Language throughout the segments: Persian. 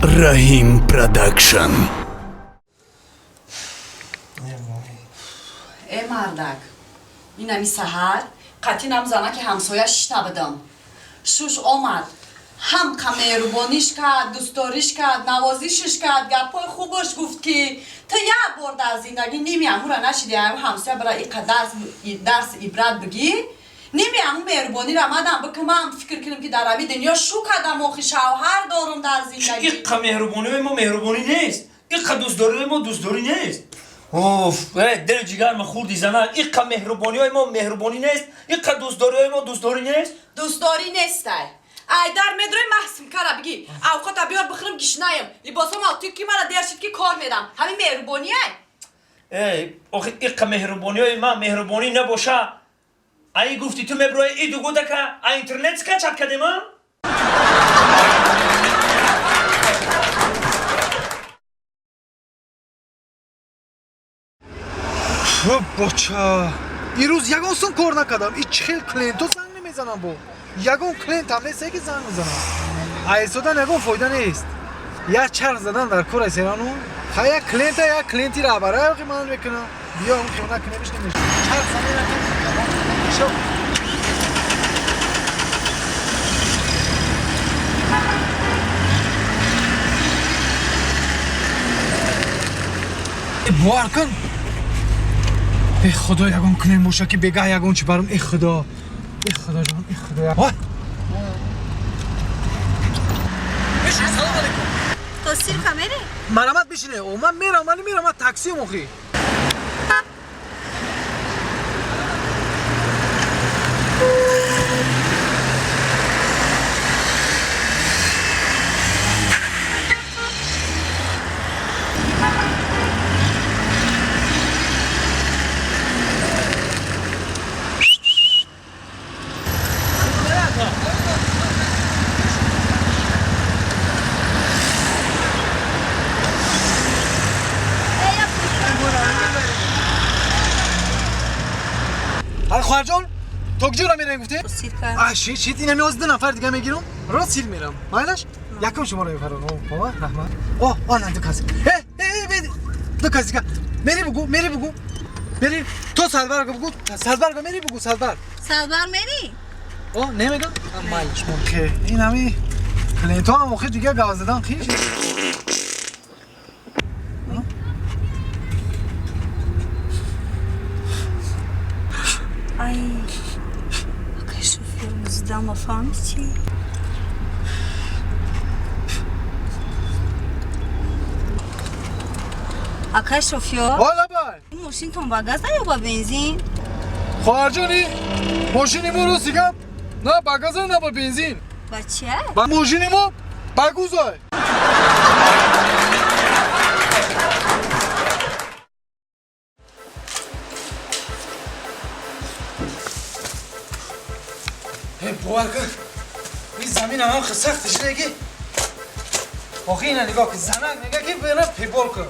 Rahim Production. مردک اینمی سهر قطی نمزنه که همسایه شیشته بدم شوش آمد هم مهربانیش کرد دوستداریش کرد نوازیشش کرد گپای خوبش گفت که تا یه بار در زندگی نیمی همون را نشیدی همسایه برای این درس عبرت بگی نیمی همون مهربانی را مدم بکنم فکر کنم که در همین دنیا شو کردم آخی شوهر دارم در زندگی این مهربانی ما مهربانی نیست این دوستداری ما دوستداری نیست اوف دل جگر ما خوردی زنه این مهربانی های ما مهربانی نیست این دوستداری های ما دوستداری نیست دوستداری نیست ای در مدرای محسوم کرده بگی اوقات بیار بخورم گشنایم لباسم آتیک که من درشید که کار میدم همین مهربانی ای آخه این مهربانی های ما مهربانی نباشه ای گفتی تو مبروی ای دو گوده که اینترنت که چپ کردیم ها بچه ایروز یگان سون کار نکردم این خیلی کلینتو زنگ نمیزنم با یگان کلینت هم نیست که زنگ میزنم ایسودن یگان فایده نیست یا چرخ زدن در کور ایسیرانو یا کلینت یا کلینتی را برای من میکنم بیا اون خیونه که نمیشه نمیشه چرخ زدن نکنم شو باور کن ای خدا یگان کلیم باشه که بگه یگان چی برم ای خدا جان ای خدا بشین سلام علیکم تو سیر کامره مرامت بشینه او من میرم تاکسی مخی خواهر جان تو کجا را میرین گفتی؟ سیر کار شیت اینم 11 نفر دیگه میگیرم راست سیر میرم مایلش یکم شما رو میفرستم بابا رحمت نه دو کسی دو کسی که میری بگو میری تو سالبر بگو سالبر میری بگو سالبر میری نمیگم مایلش ممکن این همی کلینتو هم موقع دیگه گاز دادن خیش ای آقای شوفیر مزدم فهمی چی؟ آقای شوفیر والا بای این ماشین تون با گاز یا با بنزین؟ خواهر جانی ماشینی ما رو سیگم نه با گاز نه با بنزین با چیه؟ با ماشینی ما با گوزای باور کن این زمین هم سختش نگه آخه اینه نگاه که زنک نگه که برم پیبال کن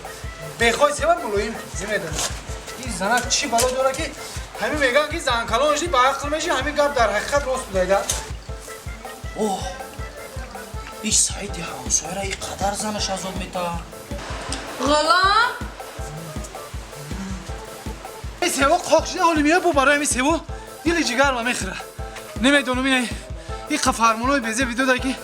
بخوای سبب ملویم زمین دارم این زنک چی بالا داره که همین میگن که زن کلانش با عقل میشه همین گپ در حقیقت راست بوده اوه این سعید همسایه را این قدر زنش عذاب میتا غلام این سوا قاقشی حالی میاد با برای همین سوا یه جگر ما میخوره نمیدونم این فرمانوی بیزه ویدیو داره که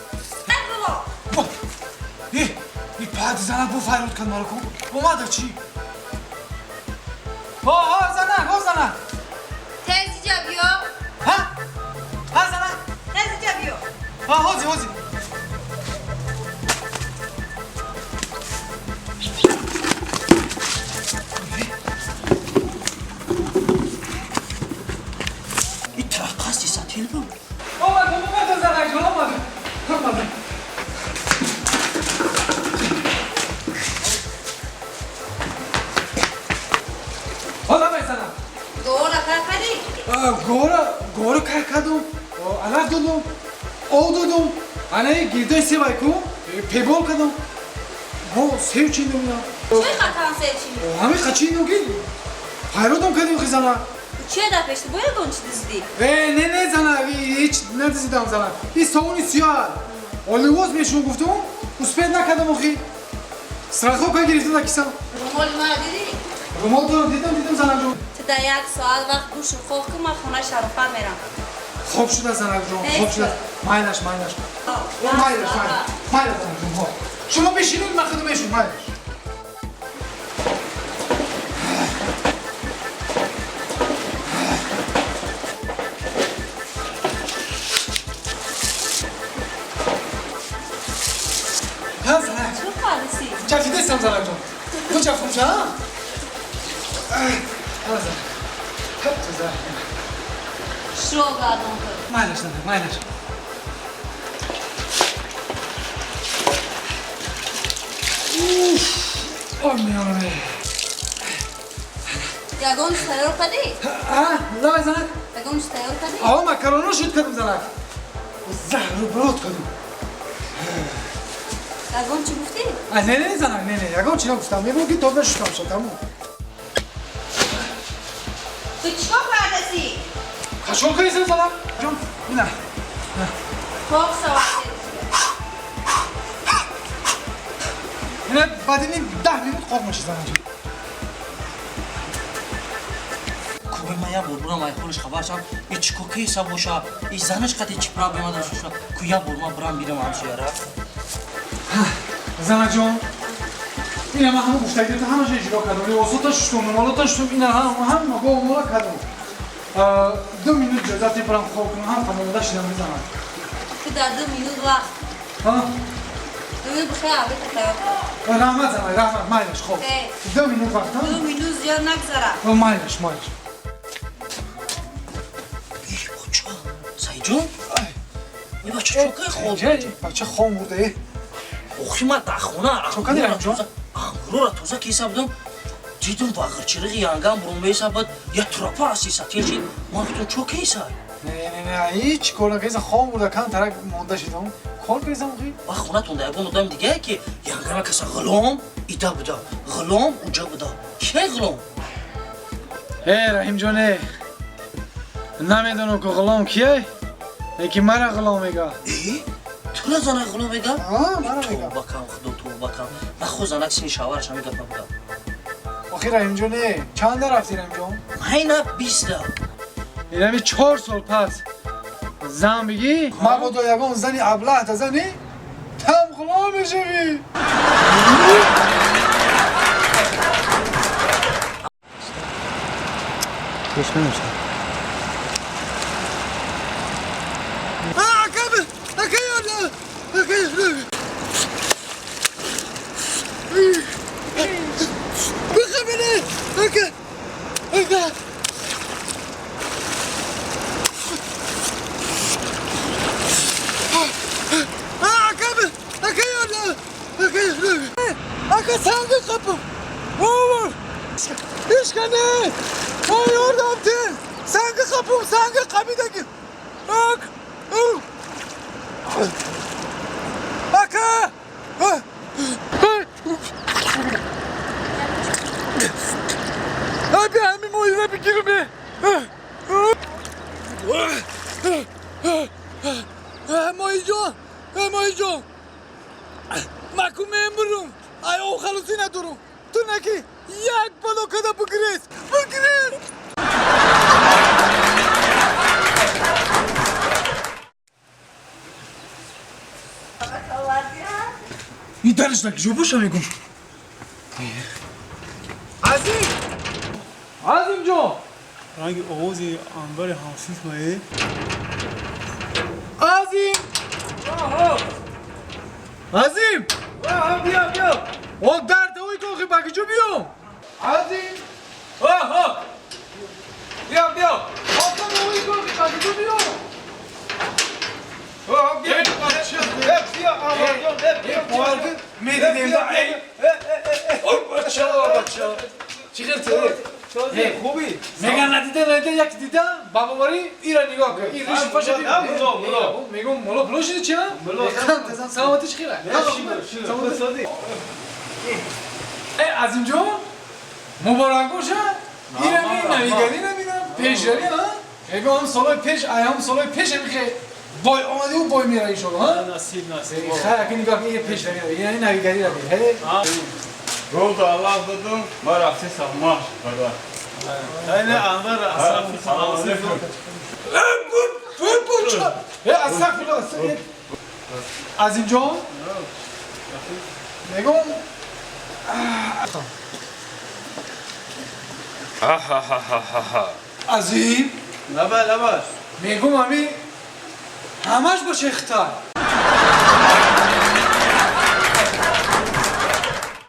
این پاد زنک بو فریاد کن مارو کن اومده چی؟ زنک تیزی جا بیا زنک تیزی جا بیا هوزی این ترقصی ساتیل بود اومده زنک جان اومده حالا میزنم گورا کار کردی؟ گورا کار کردم علف دادم او دادم انه گیردای سه بایکو پیبال کردم سیو چیندم چه خطران سه چی؟ همه خچیندم که حیراتم کردیم خیزنه چه در پشت باید گون چی دیزدی؟ نه زنه هیچ ندیدم زنه این ساونی سیاه لباس میشون گفتم успех накардам охи страховка гирифта дар кисам румоли ма дидӣ? румол дорам дидам занаҷон Ту дар 1 соат вақт гӯшу хоб кун, ман хона Шарофа мерам. хоб шуда занаҷон хоб шуда майлаш занаҷон ҳо шумо бишинед ман худам мешум майлаш Чӣ халиси? чафидастам занаҷон ту чафумша Шуро гардон кун. майлаш зана майлаш омёме Ягон тайёр кардӣ? давай занак Ягон тайёр кардӣ? макароно шуд кардам занак заҳру брод кардам Ягон чӣ гуфтӣ? не занак не ягон чӣ нагуфтам мегӯям ки тобе шудам шо тамом Ту чикор кардасӣ? хашол кардисам занак ҷон ина Хоб сават. ина баъди 10 минут қоқ меши занаҷон кӯбе ма як бор бурам айхониш хабар шам и чико киса боша и занаш қати чи проблема дошта ку як бор ма бурам бирам ҳамсояра занаҷон ина ман ҳама гуфтагита ҳамаша иҷро кардам либосота шуштум номалота шуштум ина ҳама гоҳумола кардам 2 минут ҷозати бурам қоқ кунам ҳам тамомада шидам мезанам Ту дар 2 минут вақт. 2 минут бихел албетта тайёр кун. раҳмат занак раҳмат майлаш хоб 2 минут вақт 2 минут зиёд нагзарад. майлаш бача сайҷон и бача чокай хоб бача хом бурдаи охи ма дар хона Чокади рамҷон? ангурора тоза киса будам дидум бағирчириғи янгам бурумеса бад я трапа асиса тинчи ман гуфтам чокайса ҳеҷ кор накардам хом бурда кам тарак монда шидам кор кардам охи ба хонатонда ягон одам дигае ки янгама каса ғулом ида буда ғулом уҷа буда кия ғулом раҳимҷоне намедонам ки ғулом кияй лекин мара ғулом мега тура занак ғулом мега мара мега тӯбакам худо тӯбакам нахо занак сини шавараш ҳами гапа буда охи раҳимҷоне чанда рафтӣ раҳимҷон майна 20 инами 4 сол пас зан бигӣ мабодо ягон зани аблаҳта зани там ғулом мешавӣ Aka sangi kapım. Oğlum. İşkane. Ay oradan değil. Sangi kapım. Sangi kapıdaki. Bak. Aka. Abi hemen oyuna bir girme. Moyjon. Maku memurum. Ay o halusi nadurum. Tu neki yak balokada bugres. این درش نکی جو باشم میگم عظیم جان رنگ آواز انبر حافظ مایه عظیم بیا او درد اوی که بگی جو بیام عظیم بیا آقا اوی که بگی جو بیام خوبی میگن ندیده یک دیدم بابا ماری ایران نگاه کن این ریش پاشو میگم مولا بلو شدی چرا؟ سلامتیش خیره عظیم جون مبارک باشه ایرانی نمیگردی نمیدم پیشگری ها میگم هم سالای پیش ایام سالای پیش میخه بای آمده و بای میره ایشالا ها نصیب نصیب خیلی که نگاه این پیش نمیره یعنی نویگری رو بیر هی روز الله دادم ما رفتی سماش برای این انور اصلا از اینجا نگم از این لبا میگم همین همش با شیختر